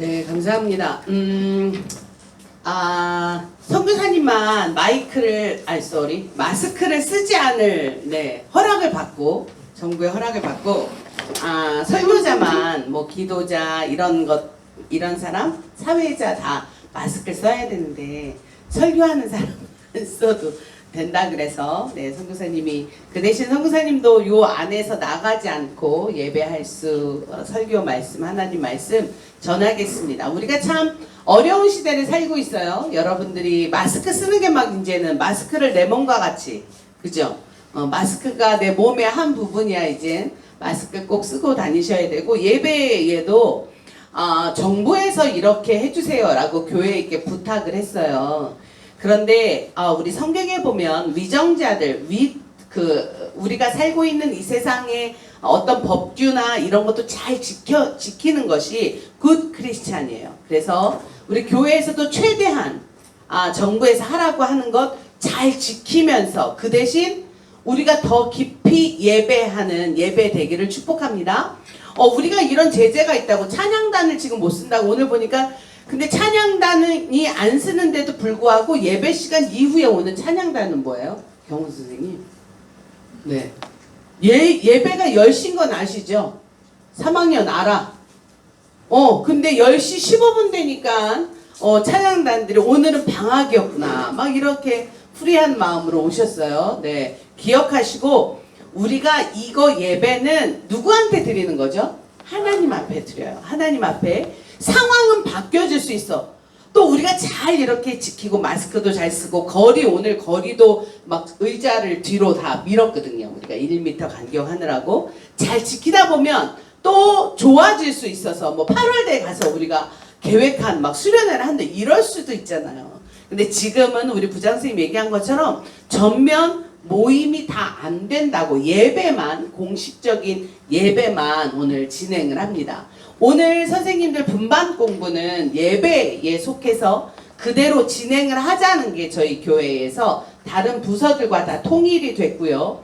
네, 감사합니다. 선교사님만 마스크를 쓰지 않을, 허락을 받고, 정부의 허락을 받고, 설교자만, 기도자, 이런 사람, 사회자 다 마스크를 써야 되는데, 설교하는 사람은 써도 된다 그래서, 선교사님이, 그 대신 선교사님도 요 안에서 나가지 않고 예배할 설교 말씀, 하나님 말씀 전하겠습니다. 우리가 참 어려운 시대를 살고 있어요. 여러분들이 마스크 쓰는 게 막 이제는 마스크를 내 몸과 같이, 그죠? 마스크가 내 몸의 한 부분이야, 이젠. 마스크 꼭 쓰고 다니셔야 되고, 예배에도, 정부에서 이렇게 해주세요라고 교회에게 부탁을 했어요. 그런데, 우리 성경에 보면 위정자들, 우리가 살고 있는 이 세상의 어떤 법규나 이런 것도 잘 지키는 것이 굿 크리스찬이에요. 그래서 우리 교회에서도 최대한 정부에서 하라고 하는 것 잘 지키면서 그 대신 우리가 더 깊이 예배하는 예배 되기를 축복합니다. 우리가 이런 제재가 있다고 찬양단을 지금 못 쓴다고 오늘 보니까 근데 찬양단이 안 쓰는데도 불구하고 예배 시간 이후에 오는 찬양단은 뭐예요? 경훈 선생님. 네. 예배가 10시인 건 아시죠? 3학년 알아. 근데 10시 15분 되니까 찬양단들이 오늘은 방학이었구나. 막 이렇게 프리한 마음으로 오셨어요. 네. 기억하시고 우리가 이거 예배는 누구한테 드리는 거죠? 하나님 앞에 드려요. 하나님 앞에. 상황은 바뀌어질 수 있어. 또 우리가 잘 이렇게 지키고 마스크도 잘 쓰고 오늘 거리도 막 의자를 뒤로 다 밀었거든요. 우리가 1m 간격하느라고 잘 지키다 보면 또 좋아질 수 있어서 8월대에 가서 우리가 계획한 막 수련회를 한다 이럴 수도 있잖아요. 근데 지금은 우리 부장선생님 얘기한 것처럼 전면 모임이 다 안 된다고 예배만 공식적인 예배만 오늘 진행을 합니다. 오늘 선생님들 분반 공부는 예배에 속해서 그대로 진행을 하자는 게 저희 교회에서 다른 부서들과 다 통일이 됐고요.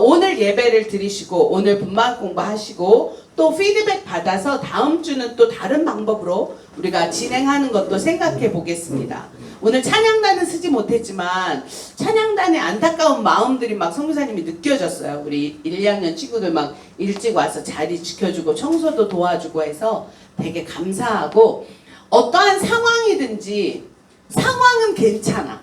오늘 예배를 드리시고 오늘 분반 공부하시고 또 피드백 받아서 다음 주는 또 다른 방법으로 우리가 진행하는 것도 생각해 보겠습니다. 오늘 찬양단은 쓰지 못했지만 찬양단의 안타까운 마음들이 막 선교사님이 느껴졌어요. 우리 1, 2학년 친구들 막 일찍 와서 자리 지켜주고 청소도 도와주고 해서 되게 감사하고 어떠한 상황이든지 상황은 괜찮아.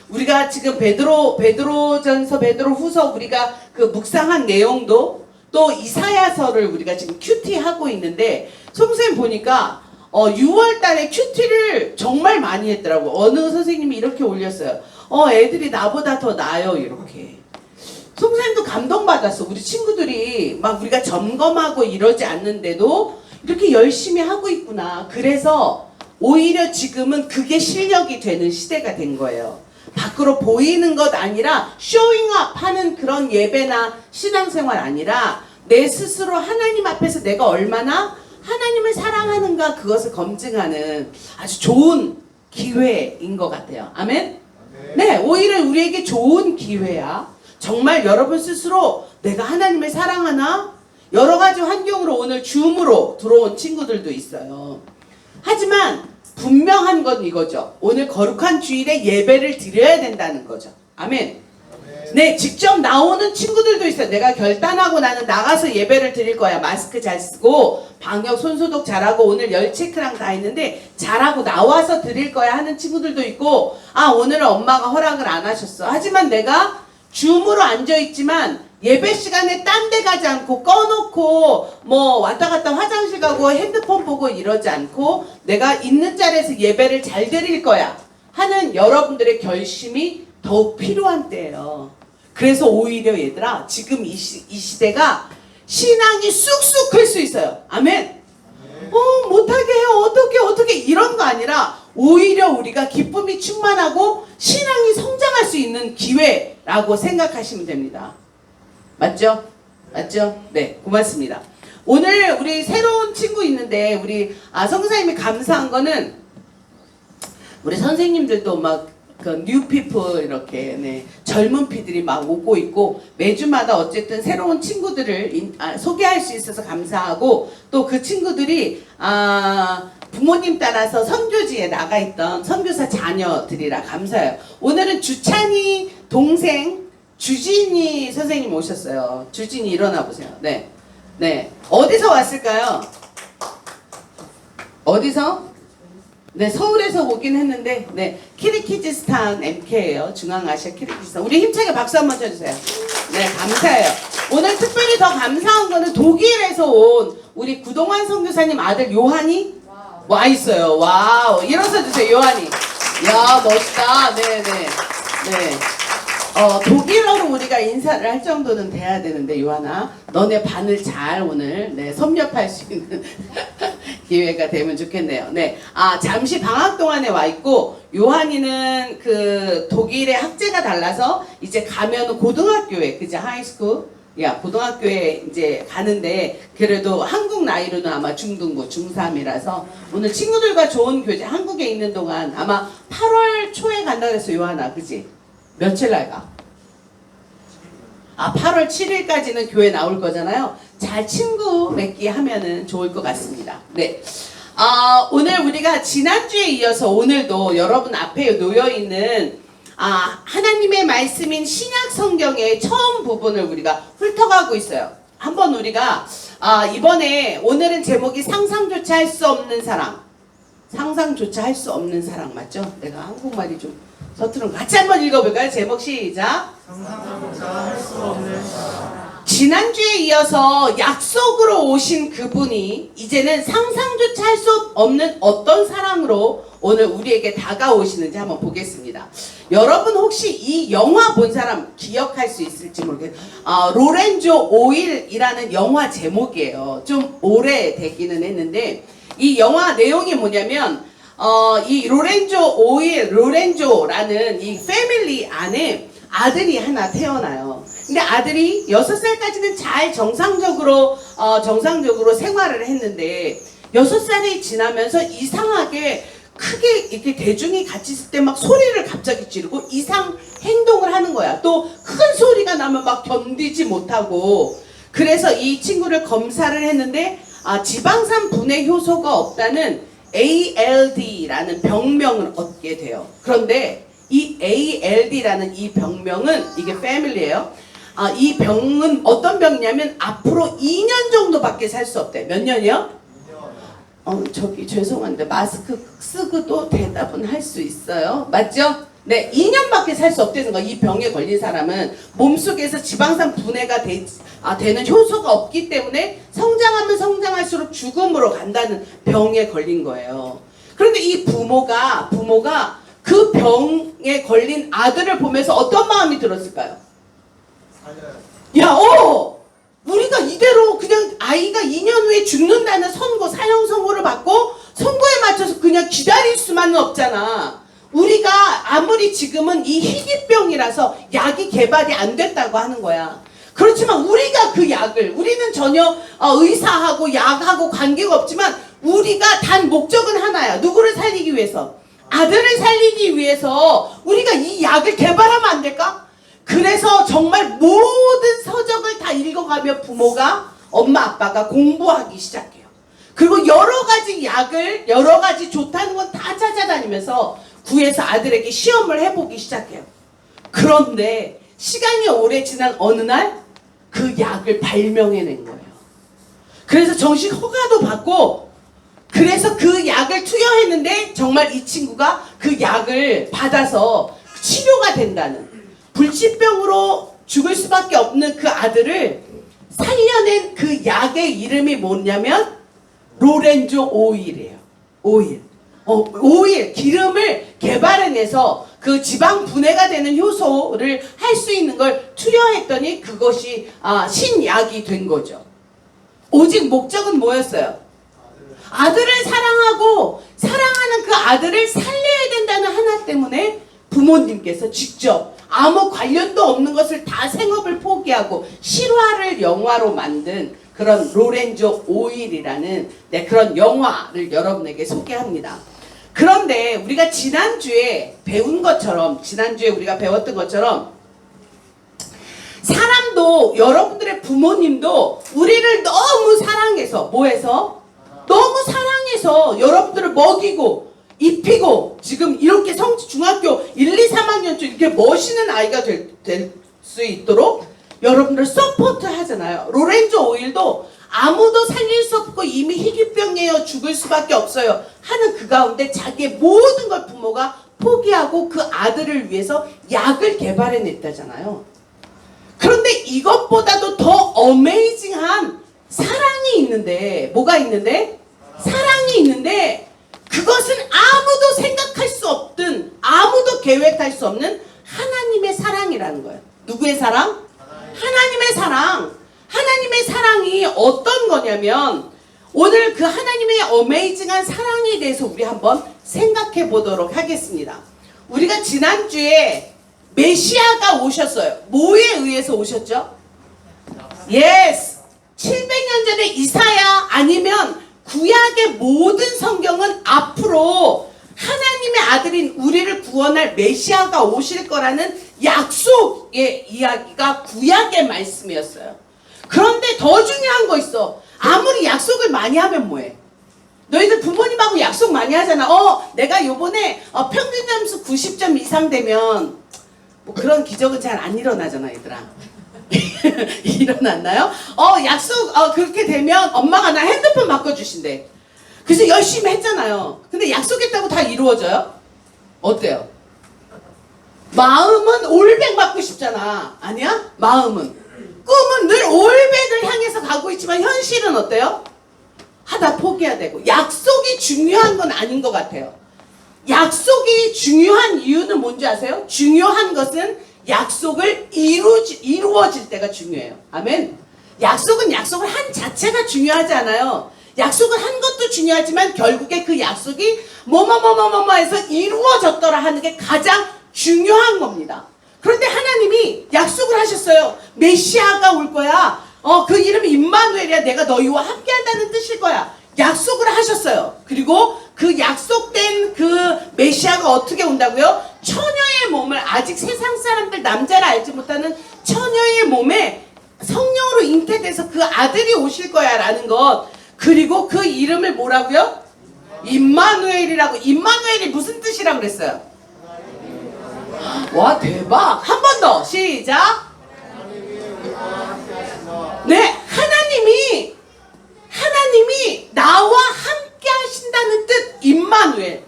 우리가 지금 베드로전서 베드로후서 우리가 그 묵상한 내용도 또 이사야서를 우리가 지금 큐티하고 있는데 선생님 보니까 6월 달에 큐티를 정말 많이 했더라고. 어느 선생님이 이렇게 올렸어요. 애들이 나보다 더 나아요. 이렇게. 선생님도 감동받았어. 우리 친구들이 막 우리가 점검하고 이러지 않는데도 이렇게 열심히 하고 있구나. 그래서 오히려 지금은 그게 실력이 되는 시대가 된 거예요. 밖으로 보이는 것 아니라 쇼잉업 하는 그런 예배나 신앙생활 아니라 내 스스로 하나님 앞에서 내가 얼마나 하나님을 사랑하는가 그것을 검증하는 아주 좋은 기회인 것 같아요. 아멘? 네, 오히려 우리에게 좋은 기회야. 정말 여러분 스스로 내가 하나님을 사랑하나? 여러 가지 환경으로 오늘 줌으로 들어온 친구들도 있어요. 하지만 분명한 건 이거죠. 오늘 거룩한 주일에 예배를 드려야 된다는 거죠. 아멘. 네, 직접 나오는 친구들도 있어요. 내가 결단하고 나는 나가서 예배를 드릴 거야. 마스크 잘 쓰고 방역 손소독 잘하고 오늘 열 체크랑 다 했는데 잘하고 나와서 드릴 거야 하는 친구들도 있고 오늘은 엄마가 허락을 안 하셨어. 하지만 내가 줌으로 앉아있지만 예배 시간에 딴 데 가지 않고 꺼놓고 왔다 갔다 화장실 가고 핸드폰 보고 이러지 않고 내가 있는 자리에서 예배를 잘 드릴 거야 하는 여러분들의 결심이 더욱 필요한 때예요. 그래서 오히려 얘들아 지금 이 시대가 신앙이 쑥쑥 클 수 있어요. 아멘. 못하게 해요. 어떻게 이런 거 아니라 오히려 우리가 기쁨이 충만하고 신앙이 성장할 수 있는 기회라고 생각하시면 됩니다. 맞죠? 맞죠? 네, 고맙습니다. 오늘 우리 새로운 친구 있는데 우리 선교사님이 감사한 거는 우리 선생님들도 막 그 뉴피플 이렇게 네, 젊은 피들이 막 오고 있고 매주마다 어쨌든 새로운 친구들을 소개할 수 있어서 감사하고 또 그 친구들이 부모님 따라서 선교지에 나가 있던 선교사 자녀들이라 감사해요. 오늘은 주찬이 동생 주진이 선생님 오셨어요. 주진이 일어나 보세요. 네, 네 어디서 왔을까요? 어디서? 네, 서울에서 오긴 했는데, 네, 키르기즈스탄 MK예요. 중앙아시아 키르기즈스탄. 우리 힘차게 박수 한번 쳐주세요. 네, 감사해요. 오늘 특별히 더 감사한 거는 독일에서 온 우리 구동환 선교사님 아들 요한이 와 있어요. 와우, 일어서 주세요, 요한이. 야, 멋있다. 네, 네, 네. 독일어로 우리가 인사를 할 정도는 돼야 되는데 요한아 너네 반을 잘 오늘 네, 섭렵할 수 있는 기회가 되면 좋겠네요. 네, 잠시 방학 동안에 와 있고 요한이는 그 독일의 학제가 달라서 이제 가면은 고등학교에 그죠 하이스쿨 고등학교에 이제 가는데 그래도 한국 나이로는 아마 중등부 중3이라서 오늘 친구들과 좋은 교제 한국에 있는 동안 아마 8월 초에 간다 그랬어 요한아 그지? 며칠 날 가? 8월 7일까지는 교회 나올 거잖아요. 잘 친구 맺기 하면은 좋을 것 같습니다. 네. 오늘 우리가 지난주에 이어서 오늘도 여러분 앞에 놓여있는 하나님의 말씀인 신약 성경의 처음 부분을 우리가 훑어가고 있어요. 한번 우리가 이번에 오늘은 제목이 상상조차 할 수 없는 사랑. 상상조차 할 수 없는 사랑 맞죠? 내가 한국말이 좀 서투른 같이 한번 읽어볼까요? 제목 시작. 상상조차 할 수 없는 사랑. 지난주에 이어서 약속으로 오신 그분이 이제는 상상조차 할 수 없는 어떤 사랑으로 오늘 우리에게 다가오시는지 한번 보겠습니다. 여러분 혹시 이 영화 본 사람 기억할 수 있을지 모르겠어요. 로렌조 오일이라는 영화 제목이에요. 좀 오래되기는 했는데 이 영화 내용이 뭐냐면 이 로렌조라는 이 패밀리 안에 아들이 하나 태어나요. 근데 아들이 6살까지는 잘 정상적으로 생활을 했는데 6살이 지나면서 이상하게 크게 이렇게 대중이 같이 있을 때 막 소리를 갑자기 지르고 이상 행동을 하는 거야. 또 큰 소리가 나면 막 견디지 못하고 그래서 이 친구를 검사를 했는데 지방산 분해 효소가 없다는 ALD라는 병명을 얻게 돼요. 그런데 이 ALD라는 이 병명은 이게 패밀리예요. 이 병은 어떤 병이냐면 앞으로 2년 정도밖에 살 수 없대. 몇 년이요? 저기 죄송한데 마스크 쓰고도 대답은 할 수 있어요. 맞죠? 네, 2년밖에 살 수 없다는 거야. 이 병에 걸린 사람은 몸속에서 지방산 분해가 되는 효소가 없기 때문에 성장하면 성장할수록 죽음으로 간다는 병에 걸린 거예요. 그런데 이 부모가 그 병에 걸린 아들을 보면서 어떤 마음이 들었을까요? 우리가 이대로 그냥 아이가 2년 후에 죽는다는 사형 선고를 받고 선고에 맞춰서 그냥 기다릴 수만은 없잖아. 우리가 아무리 지금은 이 희귀병이라서 약이 개발이 안 됐다고 하는 거야. 그렇지만 우리가 그 약을 우리는 전혀 의사하고 약하고 관계가 없지만 우리가 단 목적은 하나야. 누구를 살리기 위해서? 아들을 살리기 위해서 우리가 이 약을 개발하면 안 될까? 그래서 정말 모든 서적을 다 읽어가며 부모가 엄마 아빠가 공부하기 시작해요. 그리고 여러 가지 약을 여러 가지 좋다는 건 다 찾아다니면서 구해서 아들에게 시험을 해보기 시작해요. 그런데 시간이 오래 지난 어느 날 그 약을 발명해낸 거예요. 그래서 정식 허가도 받고 그래서 그 약을 투여했는데 정말 이 친구가 그 약을 받아서 치료가 된다는 불치병으로 죽을 수밖에 없는 그 아들을 살려낸 그 약의 이름이 뭐냐면 로렌조 오일이에요. 오일, 기름을 개발해내서 그 지방 분해가 되는 효소를 할 수 있는 걸 투여했더니 그것이 신약이 된 거죠. 오직 목적은 뭐였어요? 아들을 사랑하고 사랑하는 그 아들을 살려야 된다는 하나 때문에 부모님께서 직접 아무 관련도 없는 것을 다 생업을 포기하고 실화를 영화로 만든 그런 로렌조 오일이라는 그런 영화를 여러분에게 소개합니다. 그런데 우리가 지난주에 배운 것처럼, 지난주에 우리가 배웠던 것처럼 사람도, 여러분들의 부모님도 우리를 너무 사랑해서, 뭐해서? 너무 사랑해서 여러분들을 먹이고 입히고 지금 이렇게 중학교 1, 2, 3학년 중 이렇게 멋있는 아이가 될 수 있도록 여러분들 서포트 하잖아요. 로렌조 오일도 아무도 살릴 수 없고 이미 희귀병이에요. 죽을 수밖에 없어요. 하는 그 가운데 자기의 모든 걸 부모가 포기하고 그 아들을 위해서 약을 개발해냈다잖아요. 그런데 이것보다도 더 어메이징한 사랑이 있는데, 뭐가 있는데? 사랑이 있는데 그것은 아무도 생각할 수 없든 아무도 계획할 수 없는 하나님의 사랑이라는 거예요. 누구의 사랑? 하나님의 사랑. 하나님의 사랑이 어떤 거냐면 오늘 그 하나님의 어메이징한 사랑에 대해서 우리 한번 생각해 보도록 하겠습니다. 우리가 지난주에 메시아가 오셨어요. 뭐에 의해서 오셨죠? 예스! 700년 전에 이사야 아니면 구약의 모든 성경은 앞으로 하나님의 아들인 우리를 구원할 메시아가 오실 거라는 약속의 이야기가 구약의 말씀이었어요. 그런데 더 중요한 거 있어. 아무리 약속을 많이 하면 뭐해? 너희들 부모님하고 약속 많이 하잖아. 내가 요번에 평균 점수 90점 이상 되면 뭐 그런 기적은 잘 안 일어나잖아, 얘들아. 일어났나요? 약속 그렇게 되면 엄마가 나 핸드폰 바꿔주신대. 그래서 열심히 했잖아요. 근데 약속했다고 다 이루어져요? 어때요? 마음은 올백 받고 싶잖아. 아니야? 마음은. 꿈은 늘 올백을 향해서 가고 있지만 현실은 어때요? 하다 포기해야 되고. 약속이 중요한 건 아닌 것 같아요. 약속이 중요한 이유는 뭔지 아세요? 중요한 것은 약속을 이루어질 때가 중요해요. 아멘. 약속은 약속을 한 자체가 중요하지 않아요. 약속을 한 것도 중요하지만 결국에 그 약속이 뭐뭐뭐뭐뭐 해서 이루어졌더라 하는 게 가장 중요한 겁니다. 그런데 하나님이 약속을 하셨어요. 메시아가 올 거야. 그 이름이 임마누엘이야. 내가 너희와 함께 한다는 뜻일 거야. 약속을 하셨어요. 그리고 그 약속된 그 메시아가 어떻게 온다고요? 처녀의 몸을, 아직 세상 사람들 남자를 알지 못하는 처녀의 몸에 성령으로 잉태돼서 그 아들이 오실 거야 라는 것. 그리고 그 이름을 뭐라고요? 임마누엘이라고. 임마누엘이 무슨 뜻이라고 그랬어요? 와, 대박. 한 번 더 시작. 네, 하나님이 나와 함께 하신다는 뜻. 임마누엘.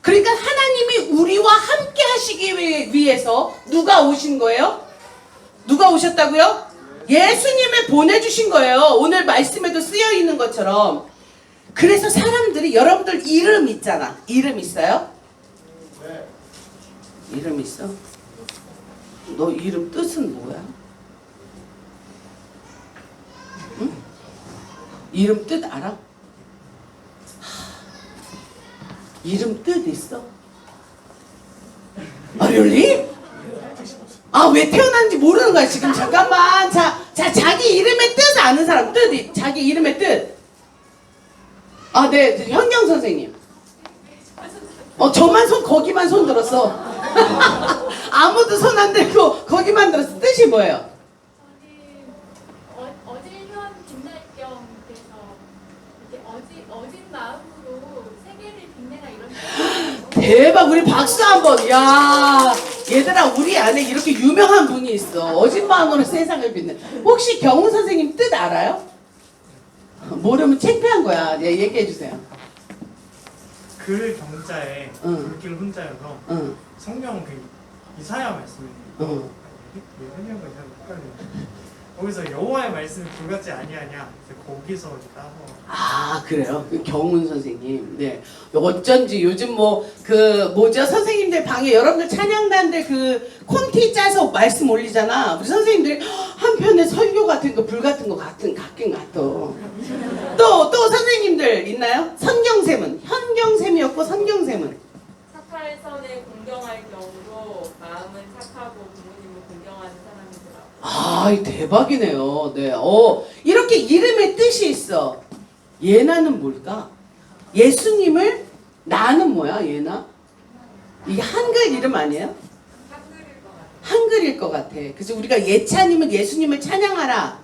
그러니까 하나님이 우리와 함께 하시기 위해서 누가 오신 거예요? 누가 오셨다고요? 예수님을 보내주신 거예요. 오늘 말씀에도 쓰여 있는 것처럼. 그래서 사람들이, 여러분들 이름 있잖아. 이름 있어요? 네. 이름 있어? 너 이름 뜻은 뭐야? 응? 이름 뜻 알아? 이름 뜻 있어? really? 왜 태어났는지 모르는 거야 지금. 잠깐만. 자기 이름의 뜻 아는 사람. 자기 이름의 뜻. 네, 현경 선생님. 저만 거기만 손 들었어. 아무도 손 안 들고 거기만 들었어. 뜻이 뭐예요? 어질현 빛날경께서 이렇게 어진 마음으로 세계를 빛내라 이런. 대박. 우리 박수 한번. 야, 얘들아, 우리 안에 이렇게 유명한 분이 있어. 어진 마음으로 세상을 빛내. 혹시 경훈 선생님 뜻 알아요? 모르면 창피한 거야. 얘기해 주세요. 글 경자에 불길 혼자여서 응. 성경 이사야 말씀이 성경과 이사야 헷갈리네. 거기서 여호와의 말씀이 불같지 아니하냐. 거기서 따서. 그래요? 경훈 선생님. 네. 어쩐지 요즘 선생님들 방에 여러분들 찬양단들 콘티 짜서 말씀 올리잖아. 우리 선생님들이 한편에 설교 같은 거, 불 같은 거 같긴 같아. 또 선생님들 있나요? 선경샘은? 현경샘이었고 선경샘은? 착할 선에 공경할 경우로 마음은 착하고 부모님을 공경하는 사람이더라고요. 대박이네요. 네. 이렇게 이름의 뜻이 있어. 예나는 뭘까? 예수님을 나는 뭐야 얘나? 이게 한글 이름 아니에요? 한글일 것 같아. 그래서 우리가 예찬이면 예수님을 찬양하라.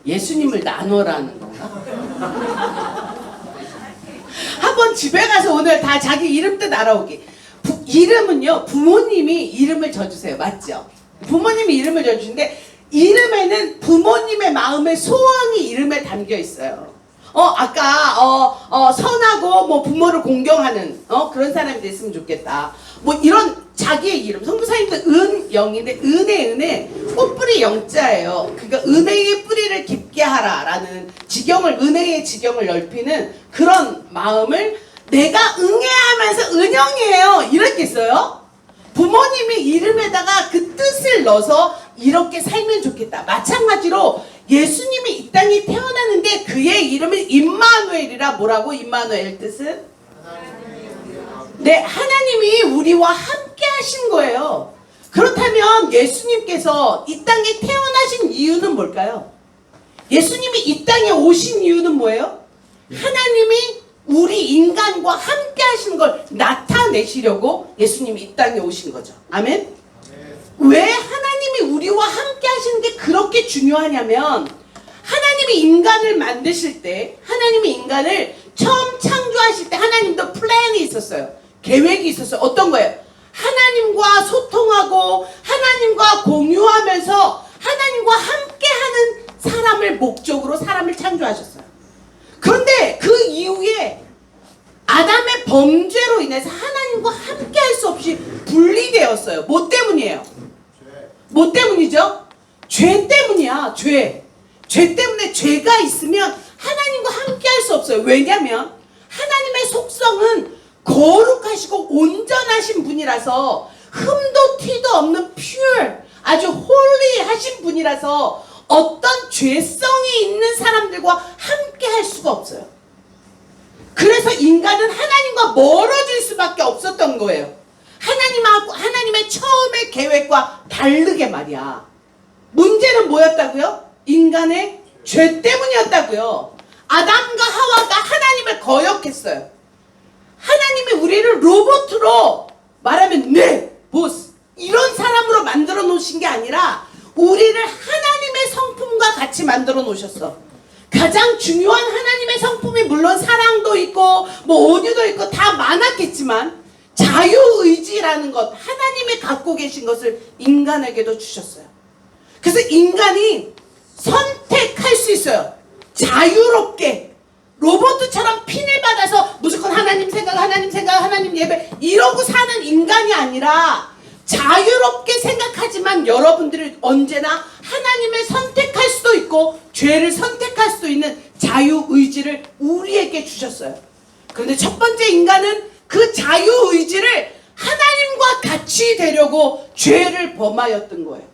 예수님을 나눠라는 건가? 한번 집에 가서 오늘 다 자기 이름 뜻 알아오기. 이름은요, 부모님이 이름을 져주세요. 맞죠? 부모님이 이름을 져주시는데 이름에는 부모님의 마음의 소원이 이름에 담겨 있어요. 아까 선하고 뭐 부모를 공경하는 그런 사람이 됐으면 좋겠다. 뭐 이런 자기의 이름. 성부사님도 은영인데 은혜 꽃뿌리 영자예요. 그러니까 은혜의 뿌리를 깊게 하라라는 은혜의 지경을 넓히는 그런 마음을 내가 응애하면서 은영이에요. 이렇게 있어요. 부모님이 이름에다가 그 뜻을 넣어서 이렇게 살면 좋겠다. 마찬가지로 예수님이 이 땅에 태어나는데 그의 이름은 임마누엘이라. 뭐라고? 임마누엘 뜻은? 네, 하나님이 우리와 함께 하신 거예요. 그렇다면 예수님께서 이 땅에 태어나신 이유는 뭘까요? 예수님이 이 땅에 오신 이유는 뭐예요? 하나님이 우리 인간과 함께 하시는 걸 나타내시려고 예수님이 이 땅에 오신 거죠. 아멘? 왜 하나님이 우리와 함께 하시는 게 그렇게 중요하냐면 하나님이 인간을 만드실 때 하나님이 인간을 처음 창조하실 때 하나님도 플랜이 있었어요. 계획이 있었어요. 어떤 거예요? 하나님과 소통하고 하나님과 공유하면서 하나님과 함께하는 사람을 목적으로 사람을 창조하셨어요. 그런데 그 이후에 아담의 범죄로 인해서 하나님과 함께할 수 없이 분리되었어요. 뭐 때문이에요? 뭐 때문이죠? 죄 때문이야. 죄 때문에 죄가 있으면 하나님과 함께할 수 없어요. 왜냐하면 하나님의 속성은 거룩하시고 온전하신 분이라서 흠도 티도 없는 pure, 아주 홀리하신 분이라서 어떤 죄성이 있는 사람들과 함께 할 수가 없어요. 그래서 인간은 하나님과 멀어질 수밖에 없었던 거예요. 하나님의 처음의 계획과 다르게 말이야. 문제는 뭐였다고요? 인간의 죄 때문이었다고요. 아담과 하와가 하나님을 거역했어요. 하나님이 우리를 로봇으로 말하면 네, 보스 이런 사람으로 만들어 놓으신 게 아니라 우리를 하나님의 성품과 같이 만들어 놓으셨어. 가장 중요한 하나님의 성품이 물론 사랑도 있고 뭐 온유도 있고 다 많았겠지만 자유의지라는 것, 하나님이 갖고 계신 것을 인간에게도 주셨어요. 그래서 인간이 선택할 수 있어요. 자유롭게. 로봇처럼 핀을 받아서 무조건 하나님 생각, 예배 이러고 사는 인간이 아니라 자유롭게 생각하지만 여러분들이 언제나 하나님을 선택할 수도 있고 죄를 선택할 수도 있는 자유의지를 우리에게 주셨어요. 그런데 첫 번째 인간은 그 자유의지를 하나님과 같이 되려고 죄를 범하였던 거예요.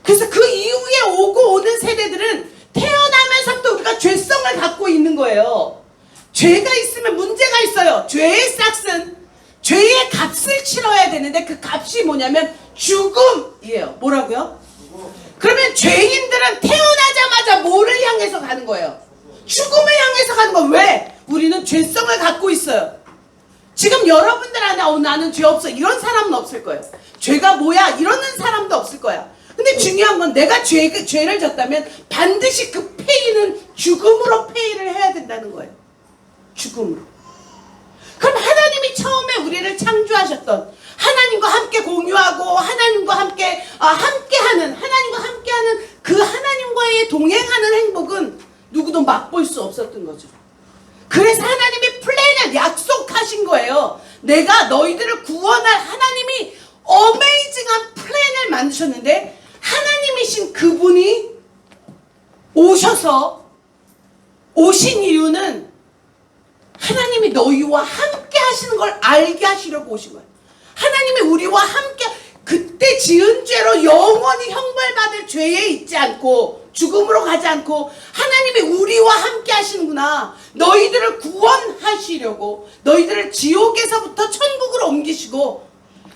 그래서 그 이후에 오고 오는 세대들은 태어나면서부터 우리가 죄성을 갖고 있는 거예요. 죄가 있으면 문제가 있어요. 죄의 싹은 죄의 값을 치러야 되는데 그 값이 뭐냐면 죽음이에요. 뭐라고요? 그러면 죄인들은 태어나자마자 뭐를 향해서 가는 거예요? 죽음을 향해서 가는 거예요. 왜? 우리는 죄성을 갖고 있어요. 지금 여러분들 안에 나는 죄 없어 이런 사람은 없을 거예요. 죄가 뭐야 이러는 사람도 없을 거야. 근데 중요한 건 내가 죄를 졌다면 반드시 그 페이는 죽음으로 페이를 해야 된다는 거예요. 죽음으로. 그럼 하나님이 처음에 우리를 창조하셨던 하나님과 함께 공유하고 하나님과 함께하는 그 하나님과의 동행하는 행복은 누구도 맛볼 수 없었던 거죠. 그래서 하나님이 플랜을 약속하신 거예요. 내가 너희들을 구원할 하나님이 어메이징한 플랜을 만드셨는데 하나님이신 그분이 오신 이유는 하나님이 너희와 함께 하시는 걸 알게 하시려고 오신 거예요. 하나님이 우리와 함께 그때 지은 죄로 영원히 형벌받을 죄에 있지 않고 죽음으로 가지 않고 하나님이 우리와 함께 하시는구나. 너희들을 구원하시려고 너희들을 지옥에서부터 천국으로 옮기시고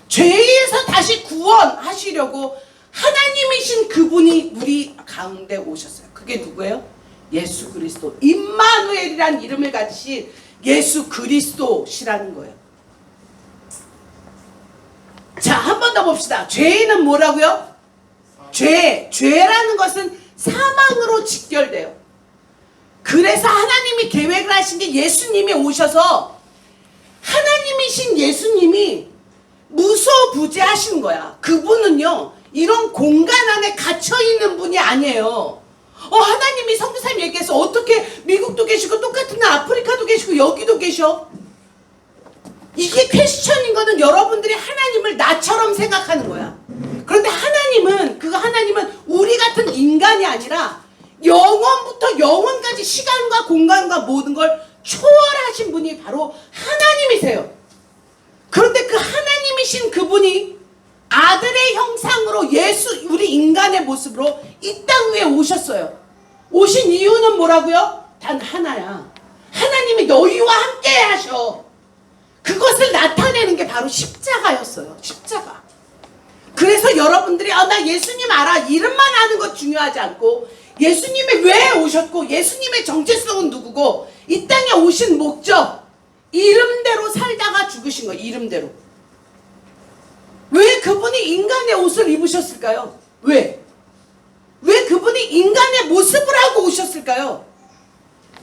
죄에서 다시 구원하시려고 하나님이신 그분이 우리 가운데 오셨어요. 그게 누구예요? 예수 그리스도. 임마누엘이란 이름을 가지신 예수 그리스도시라는 거예요. 자, 한 번 더 봅시다. 죄인은 뭐라고요? 죄라는 것은 사망으로 직결돼요. 그래서 하나님이 계획을 하신 게 예수님이 오셔서 하나님이신 예수님이 무소부재하신 거야. 그분은요, 이런 공간 안에 갇혀있는 분이 아니에요. 하나님이 선교사님 얘기해서 어떻게 미국도 계시고 똑같은 아프리카도 계시고 여기도 계셔? 이게 퀘스천인 거는 여러분들이 하나님을 나처럼 생각하는 거야. 그런데 하나님은 우리 같은 인간이 아니라 영원부터 영원까지 시간과 공간과 모든 걸 초월하신 분이 바로 하나님이세요. 그런데 그 하나님이신 그분이 아들의 형상으로 우리 인간의 모습으로 이 땅 위에 오셨어요. 오신 이유는 뭐라고요? 단 하나야. 하나님이 너희와 함께 하셔. 그것을 나타내는 게 바로 십자가였어요. 십자가. 그래서 여러분들이 나 예수님 알아, 이름만 아는 것 중요하지 않고 예수님이 왜 오셨고 예수님의 정체성은 누구고 이 땅에 오신 목적, 이름대로 살다가 죽으신 거예요. 이름대로. 왜 그분이 인간의 옷을 입으셨을까요? 왜 그분이 인간의 모습을 하고 오셨을까요?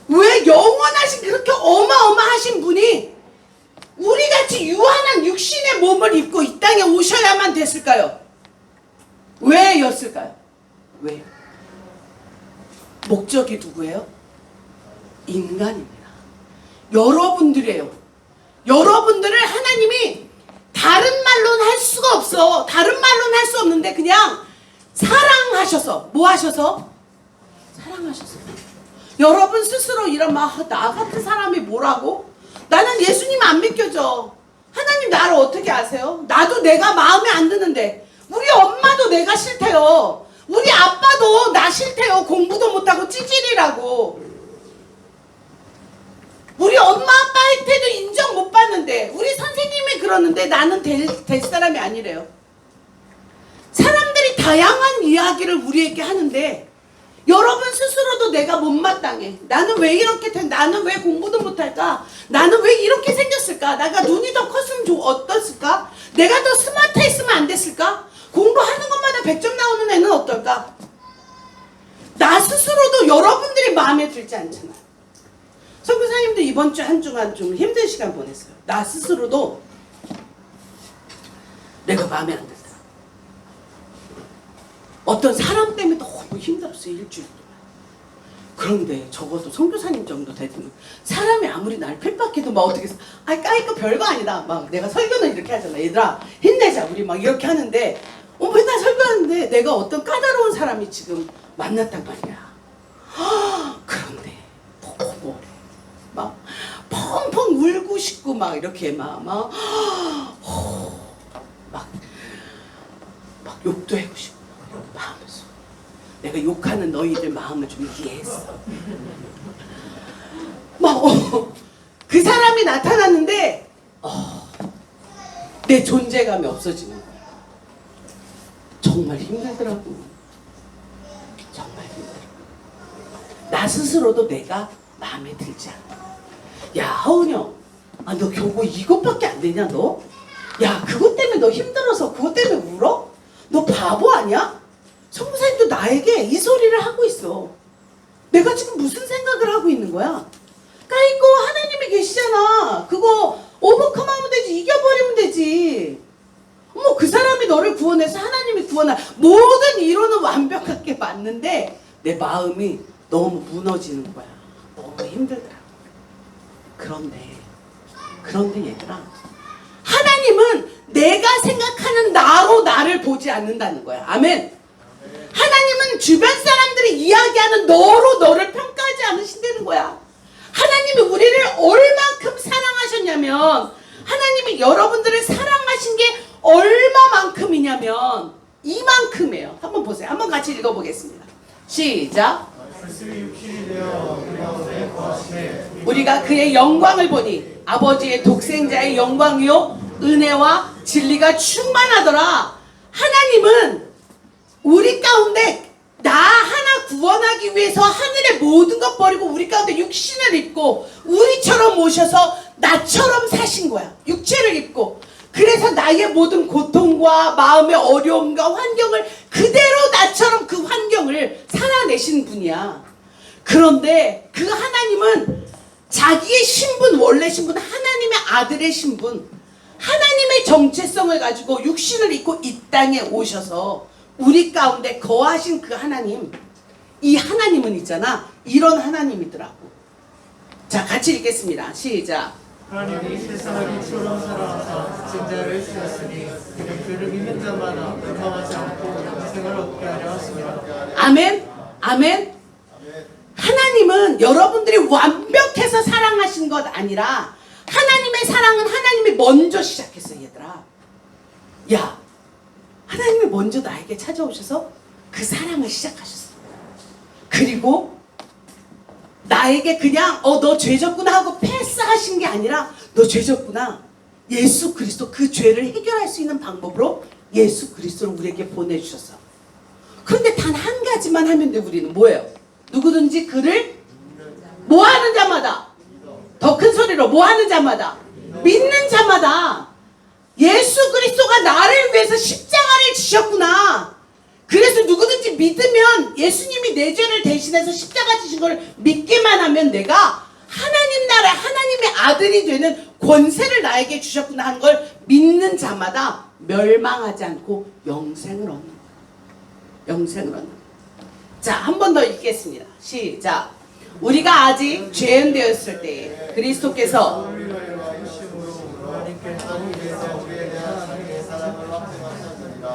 왜 영원하신 그렇게 어마어마하신 분이 우리같이 유한한 육신의 몸을 입고 이 땅에 오셔야만 됐을까요? 왜였을까요? 왜? 목적이 누구예요? 인간입니다. 여러분들이에요. 여러분들을 하나님이 다른 말로는 할 수가 없어. 다른 말로는 할 수 없는데 그냥 사랑하셔서, 뭐 하셔서? 사랑하셔서. 여러분 스스로 이런 나 같은 사람이 뭐라고? 나는 예수님 안 믿겨져. 하나님 나를 어떻게 아세요? 나도 내가 마음에 안 드는데. 우리 엄마도 내가 싫대요. 우리 아빠도 나 싫대요. 공부도 못하고 찌질이라고. 우리 엄마 아빠한테도 인정 못 받는데, 우리 선생님이 그러는데 나는 될 사람이 아니래요. 사람들이 다양한 이야기를 우리에게 하는데 여러분 스스로도 내가 못마땅해. 나는 왜 이렇게 나는 왜 공부도 못할까? 나는 왜 이렇게 생겼을까? 내가 눈이 더 컸으면 어떻을까? 내가 더 스마트했으면 안 됐을까? 공부하는 것마다 100점 나오는 애는 어떨까? 나 스스로도 여러분들이 마음에 들지 않잖아요. 선교사님도 이번 주 한 주간 좀 힘든 시간 보냈어요. 나 스스로도 내가 마음에 안 들다. 어떤 사람 때문에 너무 힘들었어요. 일주일 동안. 그런데 적어도 선교사님 정도 되면 사람이 아무리 날 핍박해도 막 어떻게 이거 별거 아니다. 막 내가 설교는 이렇게 하잖아. 얘들아 힘내자 우리 막 이렇게 하는데 맨날 설교하는데 내가 어떤 까다로운 사람이 지금 만났단 말이야. 그런데 너무 막 펑펑 울고 싶고 막 이렇게 막 욕도 하고 싶고 마음에서 내가 욕하는 너희들 마음을 좀 이해했어. 그 사람이 나타났는데 내 존재감이 없어지는 거야. 정말 힘들더라고. 정말 힘들어. 나 스스로도 내가 마음에 들지 않아. 야 하은영, 너 교고 이것밖에 안 되냐 너? 야 그것 때문에 너 힘들어서 그것 때문에 울어? 너 바보 아니야? 선교사님도 나에게 이 소리를 하고 있어. 내가 지금 무슨 생각을 하고 있는 거야? 이거 하나님이 계시잖아. 그거 오버컴하면 되지. 이겨버리면 되지. 그 사람이 너를 구원해서 하나님이 구원할 모든 이론은 완벽하게 맞는데 내 마음이 너무 무너지는 거야. 너무 힘들더라고. 그런데 얘들아, 하나님은 내가 생각하는 나로 나를 보지 않는다는 거야. 아멘. 하나님은 주변 사람들이 이야기하는 너로 너를 평가하지 않으신다는 거야. 하나님이 우리를 얼만큼 사랑하셨냐면, 하나님이 여러분들을 사랑하신 게 얼마만큼이냐면 이만큼이에요. 한번 보세요. 한번 같이 읽어보겠습니다. 시작. 우리가 그의 영광을 보니 아버지의 독생자의 영광이요 은혜와 진리가 충만하더라. 하나님은 우리 가운데 나 하나 구원하기 위해서 하늘의 모든 것 버리고 우리 가운데 육신을 입고 우리처럼 오셔서 나처럼 사신 거야. 육체를 입고. 그래서 나의 모든 고통과 마음의 어려움과 환경을 그대로 나처럼 그 환경을 살아내신 분이야. 그런데 그 하나님은 자기의 신분, 원래 신분, 하나님의 아들의 신분, 하나님의 정체성을 가지고 육신을 입고 이 땅에 오셔서 우리 가운데 거하신 그 하나님, 이 하나님은 있잖아, 이런 하나님이더라고. 자, 같이 읽겠습니다. 시작. 하나님이 세상을 이처럼 사랑하사 진자를 주셨으니 이는 그를 믿는 자마다 멸망하지 않고 영생을 얻게 하려 하심이라. 아멘. 아멘. 하나님은 여러분들이 완벽해서 사랑하신 것 아니라 하나님의 사랑은 하나님이 먼저 시작했어, 얘들아. 야, 하나님이 먼저 나에게 찾아오셔서 그 사랑을 시작하셨어. 그리고 나에게 그냥 너 죄졌구나 하고 패스하신 게 아니라 너 죄졌구나. 예수 그리스도 그 죄를 해결할 수 있는 방법으로 예수 그리스도를 우리에게 보내주셨어. 그런데 단 한 가지만 하면 돼. 우리는 뭐예요? 누구든지 그를 뭐 하는 자마다, 더 큰 소리로 뭐 하는 자마다, 믿는 자마다. 예수 그리스도가 나를 위해서 십자가를 지셨구나. 그래서 누구든지 믿으면 예수님이 내 죄를 대신해서 십자가 지신 걸 믿기만 하면 내가 하나님 나라 하나님의 아들이 되는 권세를 나에게 주셨구나 하는 걸 믿는 자마다 멸망하지 않고 영생을 얻는 거예요. 영생을 얻는 거예요. 자, 한 번 더 읽겠습니다. 시작. 우리가 아직 죄인 되었을 때에 그리스도께서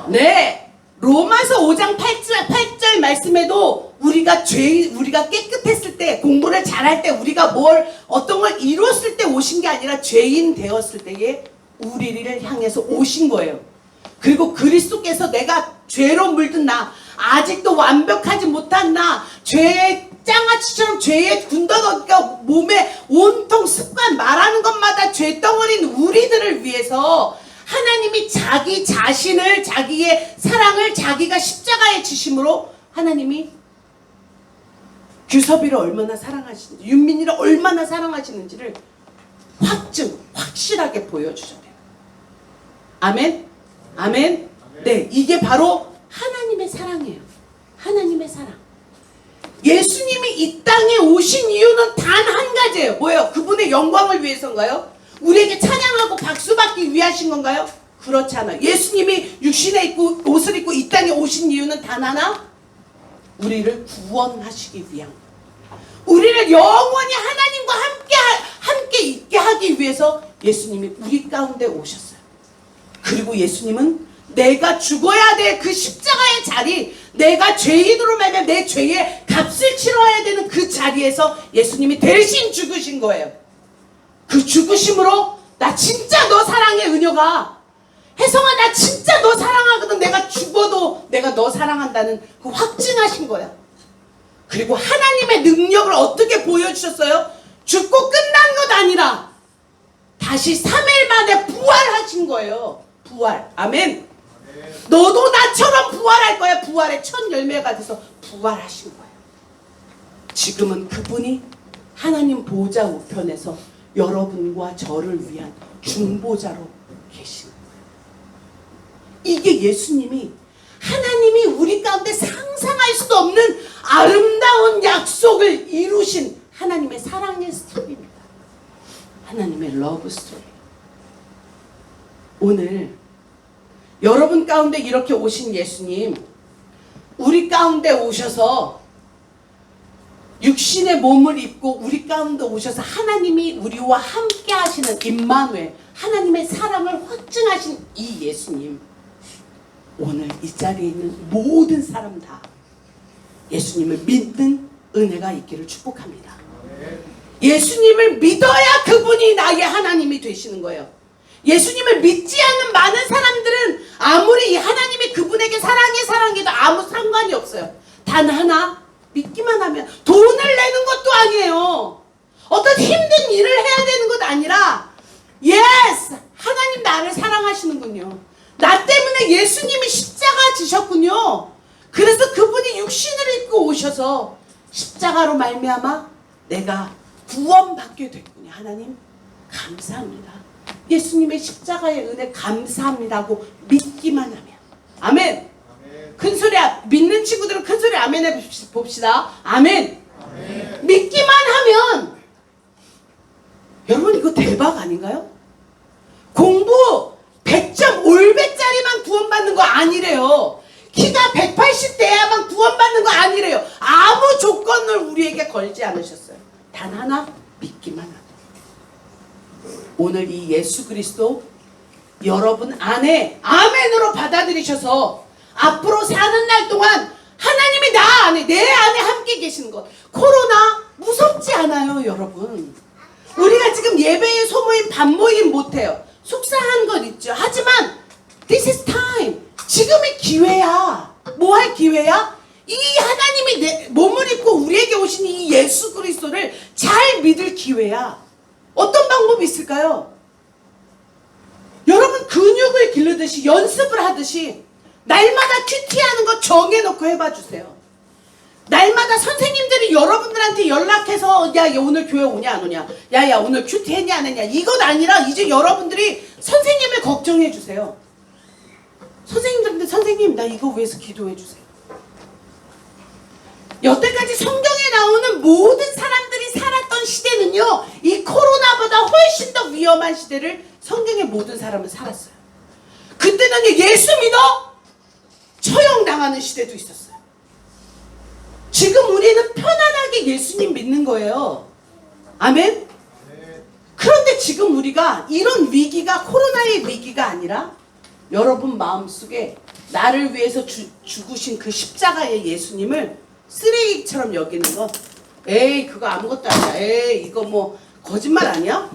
네, 로마서 5장 8절 말씀에도 우리가 깨끗했을 때, 공부를 잘할 때, 우리가 어떤 걸 이뤘을 때 오신 게 아니라 죄인 되었을 때에 우리를 향해서 오신 거예요. 그리고 그리스도께서 내가 죄로 물든 나, 아직도 완벽하지 못한 나, 죄의 장아찌처럼 죄에 군더더기가 몸에 온통 습관, 말하는 것마다 죄덩어리인 우리들을 위해서 하나님이 자기 자신을, 자기의 사랑을 자기가 십자가에 지심으로 하나님이 규섭이를 얼마나 사랑하시는지, 윤민이를 얼마나 사랑하시는지를 확실하게 보여주셨대요. 아멘? 아멘? 네, 이게 바로 하나님의 사랑이에요. 하나님의 사랑. 예수님이 이 땅에 오신 이유는 단 한 가지예요. 뭐예요? 그분의 영광을 위해서인가요? 우리에게 찬양하고 박수 받기 위하신 건가요? 그렇지 않아요. 예수님이 육신에 입고 옷을 입고 이 땅에 오신 이유는 단 하나, 우리를 구원하시기 위한 거예요. 우리를 영원히 하나님과 함께 있게 하기 위해서 예수님이 우리 가운데 오셨어요. 그리고 예수님은 내가 죽어야 될 그 십자가의 자리, 내가 죄인으로 말면 내 죄의 값을 치러야 되는 그 자리에서 예수님이 대신 죽으신 거예요. 그 죽으심으로 나 진짜 너 사랑해, 은효가. 혜성아, 나 진짜 너 사랑하거든. 내가 죽어도 내가 너 사랑한다는 그 확증하신 거야. 그리고 하나님의 능력을 어떻게 보여주셨어요? 죽고 끝난 것 아니라 다시 3일 만에 부활하신 거예요. 부활. 아멘. 너도 나처럼 부활할 거야. 부활의 첫 열매가 돼서 부활하신 거예요. 지금은 그분이 하나님 보좌 우편에서 여러분과 저를 위한 중보자로 계신 거예요. 이게 예수님이, 하나님이 우리 가운데 상상할 수도 없는 아름다운 약속을 이루신 하나님의 사랑의 스토리입니다. 하나님의 러브 스토리. 오늘 여러분 가운데 이렇게 오신 예수님, 우리 가운데 오셔서 육신의 몸을 입고 우리 가운데 오셔서 하나님이 우리와 함께 하시는 임마누엘, 하나님의 사랑을 확증하신 이 예수님, 오늘 이 자리에 있는 모든 사람 다 예수님을 믿는 은혜가 있기를 축복합니다. 예수님을 믿어야 그분이 나의 하나님이 되시는 거예요. 예수님을 믿지 않는 많은 사람들은 아무리 하나님이 그분에게 사랑해도 아무 상관이 없어요. 단 하나, 믿기만 하면, 돈을 내는 것도 아니에요. 어떤 힘든 일을 해야 되는 것 아니라, 예스! 하나님 나를 사랑하시는군요. 나 때문에 예수님이 십자가 지셨군요. 그래서 그분이 육신을 입고 오셔서 십자가로 말미암아 내가 구원받게 됐군요. 하나님 감사합니다. 예수님의 십자가의 은혜 감사합니다 하고 믿기만 하면. 아멘. 큰소리 믿는 친구들은 큰소리 아멘 해봅시다. 아멘. 믿기만 하면. 여러분 이거 대박 아닌가요? 공부 100점 올배짜리만 구원받는 거 아니래요. 키가 180 돼야만 구원받는 거 아니래요. 아무 조건을 우리에게 걸지 않으셨어요. 단 하나 믿기만 하면. 오늘 이 예수 그리스도 여러분 안에 아멘으로 받아들이셔서 앞으로 사는 날 동안 하나님이 나 안에 내 안에 함께 계시는 것. 코로나 무섭지 않아요 여러분. 우리가 지금 예배의 소모임 반모임 못해요. 속상한 것 있죠. 하지만 this is time. 지금이 기회야. 뭐 할 기회야? 이 하나님이 내 몸을 입고 우리에게 오신 이 예수 그리스도를 잘 믿을 기회야. 어떤 방법이 있을까요? 여러분 근육을 기르듯이 연습을 하듯이 날마다 큐티하는 거 정해놓고 해봐 주세요. 날마다 선생님들이 여러분들한테 연락해서 야 오늘 교회 오냐 안 오냐, 야 오늘 큐티 했냐 안 했냐, 이건 아니라 이제 여러분들이 선생님을 걱정해 주세요. 선생님들한테 선생님 나 이거 위해서 기도해 주세요. 여태까지 성경에 나오는 모든 사람들이 살았던 시대는요, 이 코로나보다 훨씬 더 위험한 시대를 성경의 모든 사람은 살았어요. 그때는 예수 믿어? 처형당하는 시대도 있었어요. 지금 우리는 편안하게 예수님 믿는 거예요. 아멘? 그런데 지금 우리가 이런 위기가 코로나의 위기가 아니라 여러분 마음속에 나를 위해서 죽으신 그 십자가의 예수님을 쓰레기처럼 여기는 거, 에이 그거 아무것도 아니야, 에이 이거 뭐 거짓말 아니야?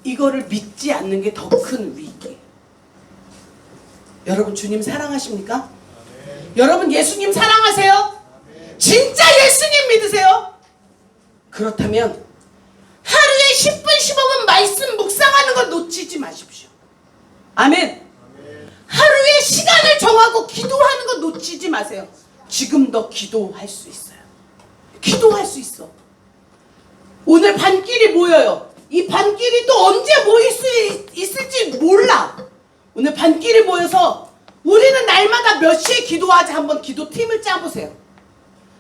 이거를 믿지 않는 게 더 큰 위기예요. 여러분 주님 사랑하십니까? 여러분 예수님 사랑하세요? 진짜 예수님 믿으세요? 그렇다면 하루에 10분 15분 말씀 묵상하는 걸 놓치지 마십시오. 아멘. 하루에 시간을 정하고 기도하는 거 놓치지 마세요. 지금 너 기도할 수 있어요. 기도할 수 있어. 오늘 반끼리 모여요. 이 반끼리 또 언제 모일 수 있을지 몰라. 오늘 반끼리 모여서 우리는 날마다 몇 시에 기도하자 한번 기도팀을 짜보세요.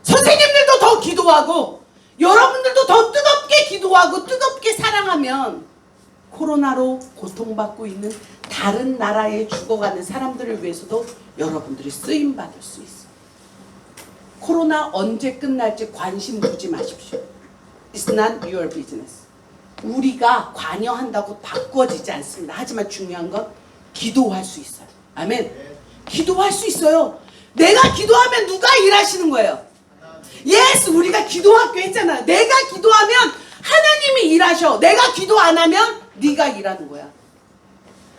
선생님들도 더 기도하고 여러분들도 더 뜨겁게 기도하고 뜨겁게 사랑하면 코로나로 고통받고 있는 다른 나라에 죽어가는 사람들을 위해서도 여러분들이 쓰임받을 수 있어요. 코로나 언제 끝날지 관심 두지 마십시오. It's not your business. 우리가 관여한다고 바꿔지지 않습니다. 하지만 중요한 건 기도할 수 있어요. 아멘. 기도할 수 있어요. 내가 기도하면 누가 일하시는 거예요? 예스, 우리가 기도학교 했잖아요. 내가 기도하면 하나님이 일하셔. 내가 기도 안 하면 네가 일하는 거야.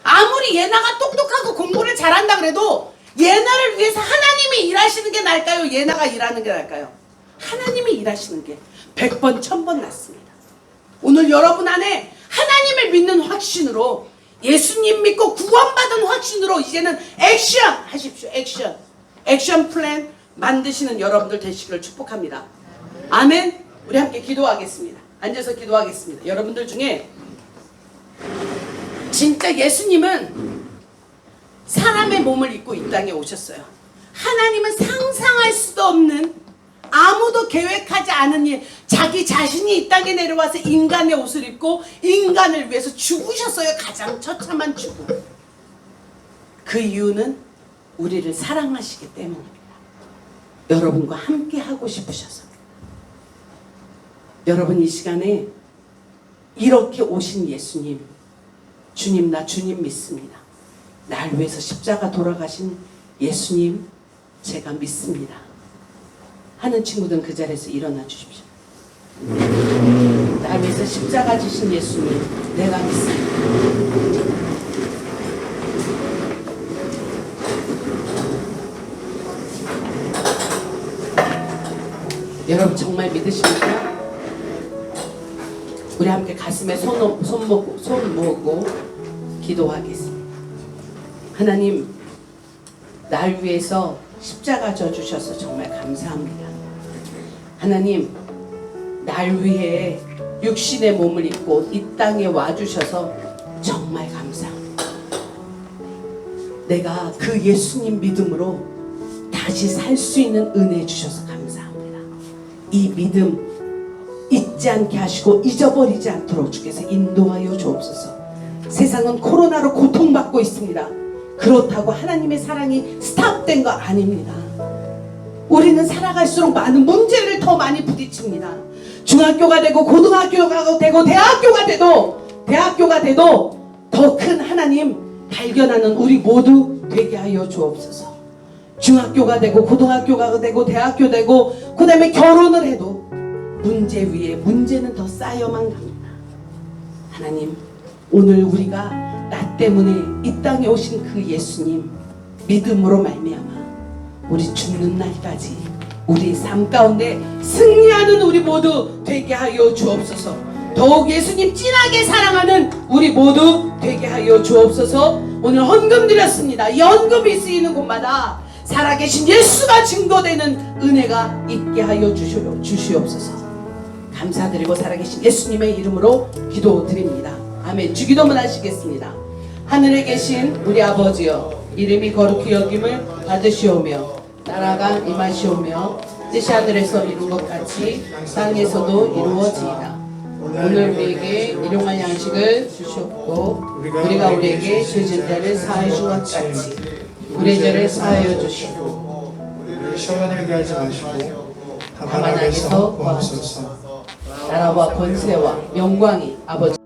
아무리 예나가 똑똑하고 공부를 잘한다 그래도 예나를 위해서 하나님이 일하시는 게 나을까요? 예나가 일하는 게 나을까요? 하나님이 일하시는 게 100번 1000번 낫습니다. 오늘 여러분 안에 하나님을 믿는 확신으로, 예수님 믿고 구원받은 확신으로 이제는 액션 하십시오. 액션 플랜 만드시는 여러분들 되시기를 축복합니다. 아멘. 우리 함께 기도하겠습니다. 앉아서 기도하겠습니다. 여러분들 중에 진짜 예수님은 사람의 몸을 입고 이 땅에 오셨어요. 하나님은 상상할 수도 없는, 아무도 계획하지 않은 일, 자기 자신이 이 땅에 내려와서 인간의 옷을 입고 인간을 위해서 죽으셨어요. 가장 처참한 죽음. 그 이유는 우리를 사랑하시기 때문입니다. 여러분과 함께 하고 싶으셔서. 여러분 이 시간에 이렇게 오신 예수님, 주님 나 주님 믿습니다. 날 위해서 십자가 돌아가신 예수님 제가 믿습니다 하는 친구들은 그 자리에서 일어나 주십시오. 날 위해서 십자가 지신 예수님 내가 믿습니다. 여러분 정말 믿으십니까? 우리 함께 가슴에 손 모으고 기도하겠습니다. 하나님, 날 위해서 십자가 져 주셔서 정말 감사합니다. 하나님, 날 위해 육신의 몸을 입고 이 땅에 와주셔서 정말 감사합니다. 내가 그 예수님 믿음으로 다시 살 수 있는 은혜 주셔서 감사합니다. 이 믿음 잊지 않게 하시고 잊어버리지 않도록 주께서 인도하여 주옵소서. 세상은 코로나로 고통받고 있습니다. 그렇다고 하나님의 사랑이 스탑된 거 아닙니다. 우리는 살아갈수록 많은 문제를 더 많이 부딪힙니다. 중학교가 되고 고등학교가 되고 대학교가 돼도 더 큰 하나님 발견하는 우리 모두 되게 하여 주옵소서. 중학교가 되고 고등학교가 되고 대학교 되고 그 다음에 결혼을 해도 문제 위에 문제는 더 쌓여만 갑니다. 하나님, 오늘 우리가 나 때문에 이 땅에 오신 그 예수님 믿음으로 말미암아 우리 죽는 날까지 우리 삶 가운데 승리하는 우리 모두 되게 하여 주옵소서. 더욱 예수님 진하게 사랑하는 우리 모두 되게 하여 주옵소서. 오늘 헌금 드렸습니다. 이 헌금이 쓰이는 곳마다 살아계신 예수가 증거되는 은혜가 있게 하여 주시옵소서. 감사드리고 살아계신 예수님의 이름으로 기도드립니다. 아멘. 주기도문 하시겠습니다. 하늘에 계신 우리 아버지여, 이름이 거룩히 여김을 받으시오며 나라가 임하시오며 뜻이 하늘에서 이룬 것 같이 땅에서도 이루어지이다. 오늘 우리에게 일용할 양식을 주시옵고 우리가 우리에게 죄진 자를 사하여 준 것 같이 우리의 죄를 사하여 주시고 우리를 시험에 들게 하지 마시고 다만 다만 악에서 악에서 구하옵소서. 나라와 권세와 영광이 아버지